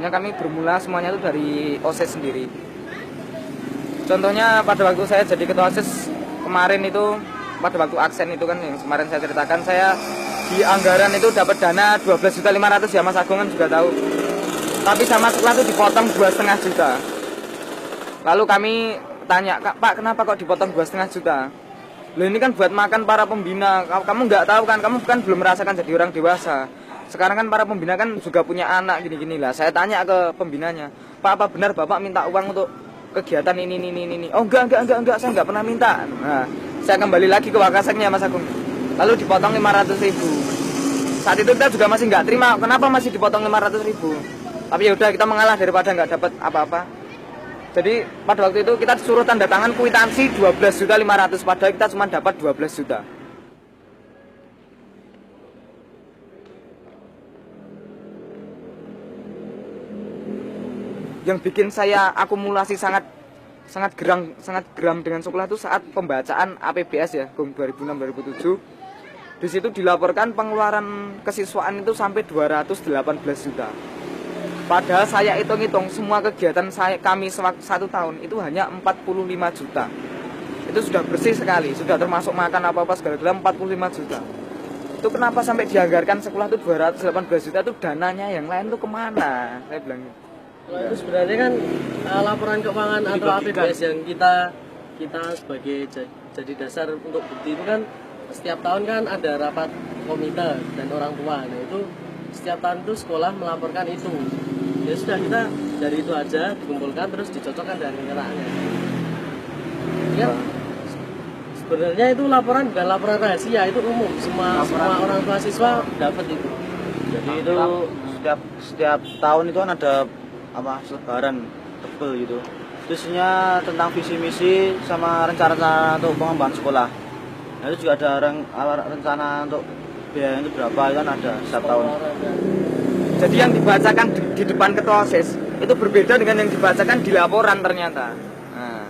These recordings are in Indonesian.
Sebenarnya kami bermula semuanya itu dari OSIS sendiri. Contohnya pada waktu saya jadi ketua OSIS kemarin itu, pada waktu aksen itu kan yang kemarin saya ceritakan, saya di anggaran itu dapat dana 12.500.000 ya, Mas Agung kan juga tahu. Tapi sama sekolah itu dipotong 2,5 juta. Lalu kami tanya, Pak, kenapa kok dipotong 2,5 juta? Loh, ini kan buat makan para pembina. Kamu nggak tahu kan, kamu kan belum merasakan jadi orang dewasa. Sekarang kan para pembina kan juga punya anak gini-gini lah. Saya tanya ke pembinanya, Pak, apa benar Bapak minta uang untuk kegiatan ini? Oh enggak, saya nggak pernah minta. Nah, saya kembali lagi ke Wakaseknya, Mas Agung. Lalu dipotong 500.000. Saat itu kita juga masih nggak terima, kenapa masih dipotong 500.000? Tapi ya udah, kita mengalah daripada nggak dapat apa-apa. Jadi pada waktu itu kita disuruh tanda tangan kwitansi 12.500.000, padahal kita cuma dapat 12 juta. Yang bikin saya akumulasi sangat geram dengan sekolah itu saat pembacaan APBS ya, 2006-2007. Di situ dilaporkan pengeluaran kesiswaan itu sampai 218 juta. Padahal saya hitung-hitung semua kegiatan kami 1 tahun itu hanya 45 juta. Itu sudah bersih sekali, sudah termasuk makan apa-apa segala-gala 45 juta. Itu kenapa sampai dianggarkan sekolah itu 218 juta, itu dananya yang lain itu kemana? Saya bilang Kalau itu sebenarnya kan laporan keuangan atau APBS yang kita sebagai jadi dasar untuk bukti itu kan setiap tahun kan ada rapat komite dan orang tua. Nah itu setiap tahun itu sekolah melaporkan itu. Ya sudah, kita dari itu aja dikumpulkan terus dicocokkan dengan kenyataannya. Ya, sebenarnya itu laporan bukan laporan rahasia, itu umum, semua orang tua siswa dapat itu. Jadi itu setiap tahun itu kan ada selebaran tebel gitu. Isinya tentang visi misi sama rencana untuk pengembangan sekolah. Nah, itu juga ada rencana untuk biaya itu berapa, itu kan ada setiap tahun. Jadi yang dibacakan di depan ketua OSIS itu berbeda dengan yang dibacakan di laporan ternyata. Nah,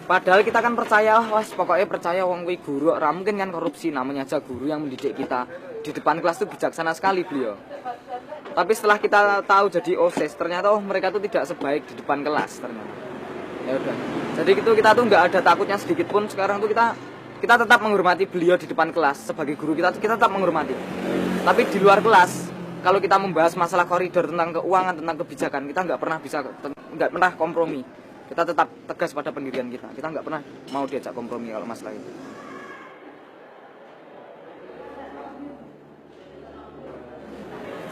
padahal kita kan percaya, pokoknya percaya wong kuwi guru, ora mungkin kan korupsi, namanya aja guru yang mendidik kita. Di depan kelas itu bijaksana sekali beliau. Tapi setelah kita tahu jadi OSIS, ternyata mereka tuh tidak sebaik di depan kelas ternyata. Ya udah. Jadi itu kita tuh nggak ada takutnya sedikit pun. Sekarang tuh kita tetap menghormati beliau di depan kelas sebagai guru, kita tetap menghormati. Tapi di luar kelas, kalau kita membahas masalah koridor tentang keuangan, tentang kebijakan, kita nggak pernah kompromi. Kita tetap tegas pada pendirian kita. Kita nggak pernah mau diajak kompromi kalau masalah itu.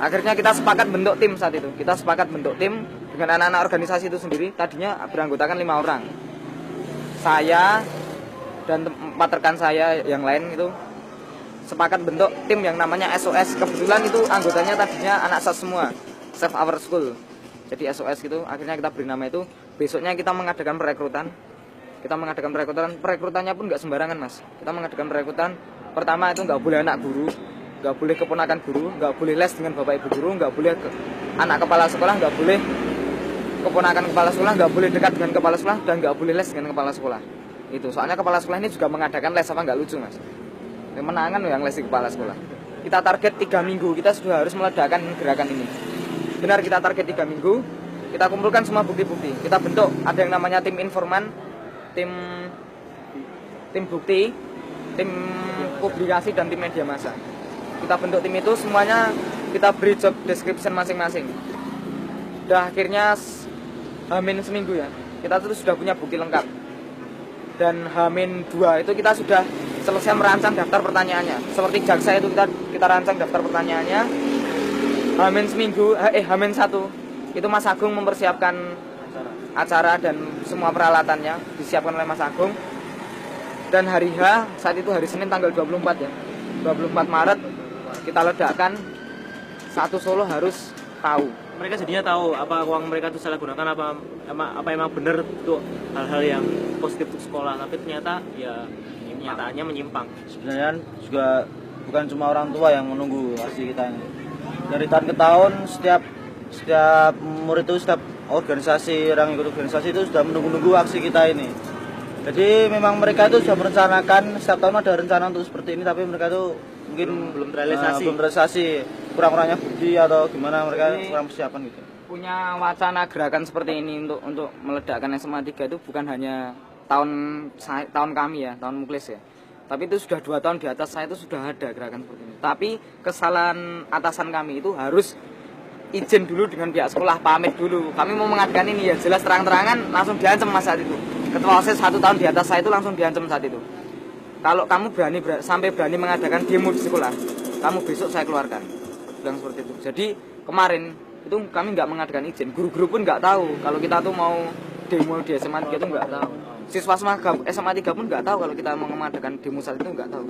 Akhirnya kita sepakat bentuk tim saat itu. Kita sepakat bentuk tim dengan anak-anak organisasi itu sendiri. Tadinya beranggotakan 5 orang. Saya dan 4 rekan saya yang lain itu sepakat bentuk tim yang namanya SOS. Kebetulan itu anggotanya tadinya anak SAS semua, Save Our School. Jadi SOS gitu. Akhirnya kita beri nama itu. Besoknya kita mengadakan perekrutan. Perekrutannya pun nggak sembarangan, Mas. Kita mengadakan perekrutan. Pertama itu nggak boleh anak guru, nggak boleh keponakan guru, nggak boleh les dengan bapak ibu guru, nggak boleh anak kepala sekolah, nggak boleh keponakan kepala sekolah, nggak boleh dekat dengan kepala sekolah, dan nggak boleh les dengan kepala sekolah. Itu soalnya kepala sekolah ini juga mengadakan les, apa nggak lucu, Mas? Menangan yang les di kepala sekolah. Kita target 3 minggu, kita sudah harus meledakkan gerakan ini. Benar, kita target 3 minggu, kita kumpulkan semua bukti-bukti. Kita bentuk, ada yang namanya tim informan, tim bukti, tim publikasi, dan tim media massa. Kita bentuk tim itu, semuanya kita beri job description masing-masing. Udah akhirnya H-1 seminggu ya, kita tuh sudah punya bukti lengkap. Dan H-2 itu kita sudah selesai merancang daftar pertanyaannya. Seperti jaksa itu kita rancang daftar pertanyaannya. H-1 itu Mas Agung mempersiapkan acara dan semua peralatannya disiapkan oleh Mas Agung. Dan hari H, saat itu hari Senin tanggal 24 ya, 24 Maret kita ledakkan. Satu Solo harus tahu. Mereka jadinya tahu apa uang mereka itu salah gunakan, apa emang benar untuk hal-hal yang positif untuk sekolah. Tapi ternyata ya kenyataannya menyimpang. Sebenarnya juga bukan cuma orang tua yang menunggu hasil kita ini. Dari tahun ke tahun setiap murid itu, setiap organisasi, orang ikut organisasi itu sudah menunggu-nunggu aksi kita ini. Jadi memang mereka itu sudah merencanakan, setiap tahun ada rencana untuk seperti ini, tapi mereka itu mungkin belum terrealisasi. Kurang-kurangnya bukti atau gimana, mereka kurang persiapan gitu. punya wacana gerakan seperti ini untuk meledakkan SMA 3 itu bukan hanya tahun kami ya, tahun Muklis ya. Tapi itu sudah 2 tahun di atas saya itu sudah ada gerakan seperti ini. Tapi kesalahan atasan kami itu harus izin dulu dengan pihak sekolah, pamit dulu. Kami mau mengadakan ini ya jelas terang-terangan langsung diancam mas saat itu. Ketua OSIS 1 tahun di atas saya itu langsung diancam saat itu. Kalau kamu sampai berani mengadakan demo di sekolah, kamu besok saya keluarkan. Bilang seperti itu. Jadi kemarin itu kami nggak mengadakan izin, guru-guru pun nggak tahu kalau kita tuh mau demo di SMA 3 itu nggak tahu. Siswa SMA 3 pun nggak tahu kalau kita mau mengadakan demo saat itu, nggak tahu.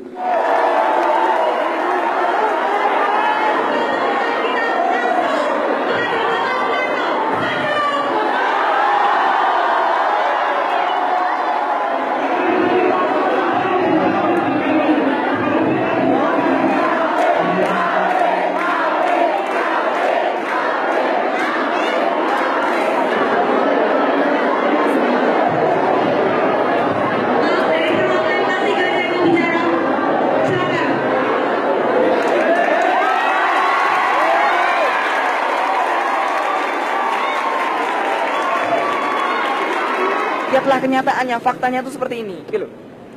Lihatlah kenyataannya, faktanya itu seperti ini, gitu.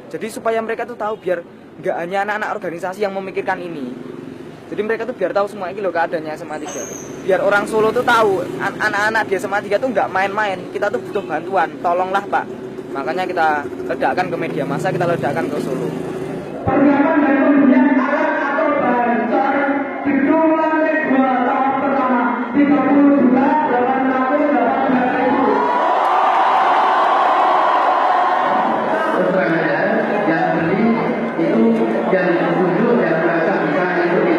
Jadi supaya mereka tuh tahu, biar nggak hanya anak-anak organisasi yang memikirkan ini. Jadi mereka tuh biar tahu semua ini loh keadaannya SMA 3. Biar orang Solo tuh tahu, anak-anak di SMA 3 tuh nggak main-main. Kita tuh butuh bantuan, tolonglah Pak. Makanya kita ledakkan ke media massa, kita ledakkan ke Solo. Persiapan dan pembelian alat atau bahan car gedung lantai 2 tahun pertama 30 juta 818 ribu. Yang beli itu yang dulu yang merasa bisa ikuti.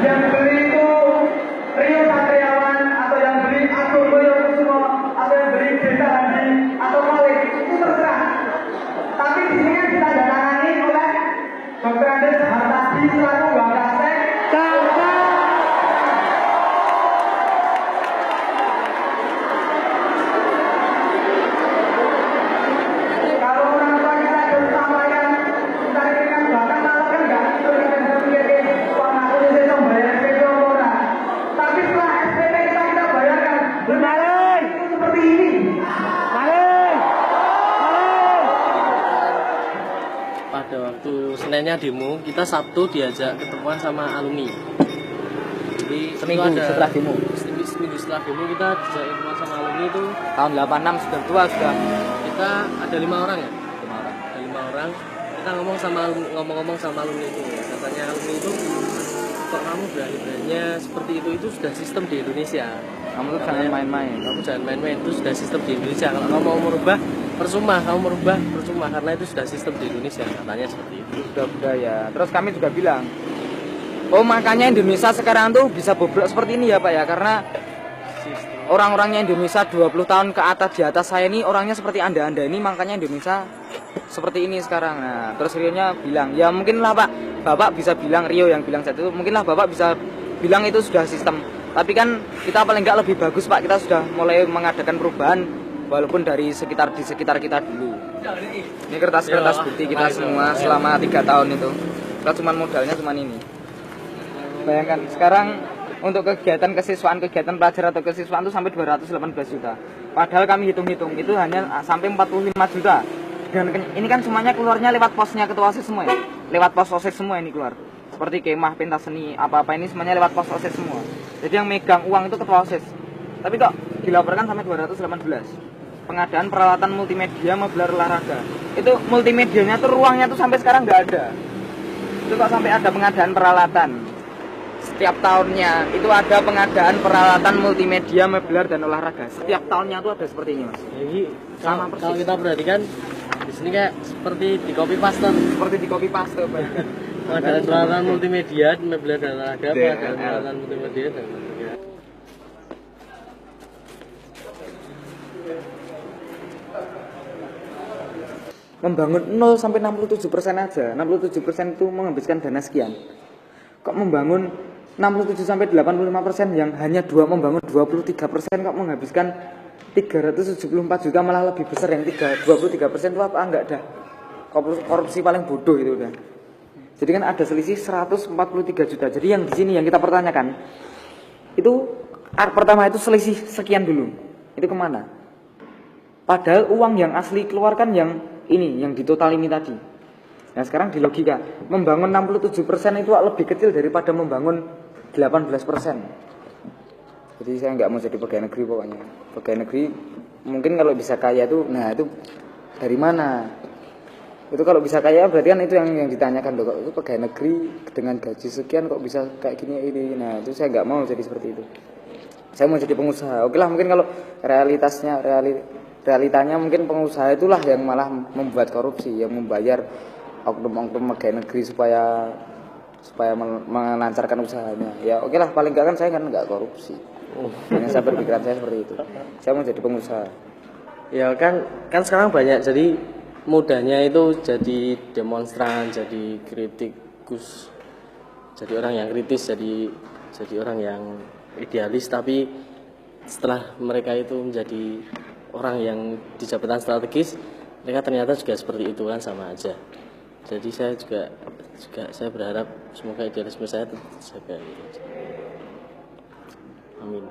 Yang beli itu Rio Satriawan atau yang beli Agung Boyo Kusumo atau yang beli Desa Hadi atau Malik itu terserah. Tapi di sini kan ditandatangani oleh Dr. Andes Hartadi selaku Wakasek. Kalau orang tua kita ada sampaikan, kita rekan bahkan malah kan nggak itu kita mikir wah aku bisa bayar SPP orang. Tapi setelah SPP kita bayarkan, benar itu seperti ini. Pada waktu Seninnya demo, kita Sabtu diajak ketemuan sama alumni. Jadi Seminggu itu ada, setelah demo. seminggu setelah demo kita diajak ketemuan sama alumni itu Tahun 86 sudah tua sudah. kita ada 5 orang ya. 5 orang. Ada 5 orang. Kita ngomong-ngomong sama alumni itu. Katanya alumni itu kok kamu berani-beraninya seperti itu sudah sistem di Indonesia. Kamu tuh jangan main-main. Kamu jangan main-main, itu sudah sistem di Indonesia. Kalau kamu mau merubah percuma karena itu sudah sistem di Indonesia, katanya seperti itu. Sudah budaya. Terus kami juga bilang, oh makanya Indonesia sekarang tuh bisa bobrok seperti ini ya Pak ya, karena orang-orangnya Indonesia 20 tahun ke atas di atas saya ini orangnya seperti anda-anda ini, makanya Indonesia seperti ini sekarang. Nah terus Rio-nya bilang, ya mungkinlah Pak, Bapak bisa bilang, Rio yang bilang saat itu, mungkinlah Bapak bisa bilang itu sudah sistem. Tapi kan kita paling nggak lebih bagus Pak, kita sudah mulai mengadakan perubahan walaupun di sekitar kita dulu. Ini kertas-kertas bukti kita semua selama 3 tahun itu. Kita cuma modalnya cuma ini. Bayangkan sekarang untuk kegiatan kesiswaan, kegiatan pelajar atau kesiswaan itu sampai 218 juta. Padahal kami hitung-hitung itu hanya sampai 45 juta. Dan ini kan semuanya keluarnya lewat posnya ketua OSIS semua ya. Lewat pos OSIS semua ini keluar. Seperti kemah, pentas seni, apa-apa ini semuanya lewat pos OSIS semua. Jadi yang megang uang itu ketua OSIS. Tapi kok dilaporkan sampai 218. Pengadaan peralatan multimedia menggelar olahraga. Itu multimedianya tuh ruangnya tuh sampai sekarang nggak ada. Itu kok sampai ada pengadaan peralatan. Setiap tahunnya itu ada pengadaan peralatan multimedia, meubilar dan olahraga. Setiap tahunnya tuh ada seperti ini, Mas. Jadi Sama persis. kalau kita perhatikan di sini kayak seperti di copy paste. Seperti di copy paste, Pak. Pengadaan peralatan multimedia, meubilar dan olahraga, pengadaan peralatan multimedia dan olahraga. Membangun 0 sampai 67% aja. 67% itu menghabiskan dana sekian. Kok membangun 67 sampai 85% yang hanya membangun 23% kok menghabiskan 374 juta, malah lebih besar yang 23% itu apa? Enggak dah. Korupsi paling bodoh itu udah. Jadi kan ada selisih 143 juta. Jadi yang di sini yang kita pertanyakan itu pertama itu selisih sekian dulu. Itu kemana? Padahal uang yang asli keluarkan yang ini, yang di total ini tadi. Nah sekarang di logika, membangun 67% itu lebih kecil daripada membangun 18%. Jadi saya nggak mau jadi pegawai negeri pokoknya. Pegawai negeri mungkin kalau bisa kaya itu, nah itu dari mana? Itu kalau bisa kaya berarti kan itu yang ditanyakan loh, kok itu pegawai negeri dengan gaji sekian kok bisa kayak gini ini. Nah itu saya nggak mau jadi seperti itu. Saya mau jadi pengusaha. Oke lah, mungkin kalau realitanya mungkin pengusaha itulah yang malah membuat korupsi, yang membayar oknum-oknum pegawai negeri supaya melancarkan usahanya. Ya oke lah, paling enggak kan saya kan enggak korupsi. Yang saya berpikiran saya seperti itu. Saya mau jadi pengusaha. Ya kan sekarang banyak, jadi mudahnya itu jadi demonstran, jadi kritikus, jadi orang yang kritis, jadi orang yang idealis, tapi setelah mereka itu menjadi orang yang di jabatan strategis, mereka ternyata juga seperti itu kan, sama aja. Jadi saya juga saya berharap semoga idealisme saya tetap terjaga gitu. Amin.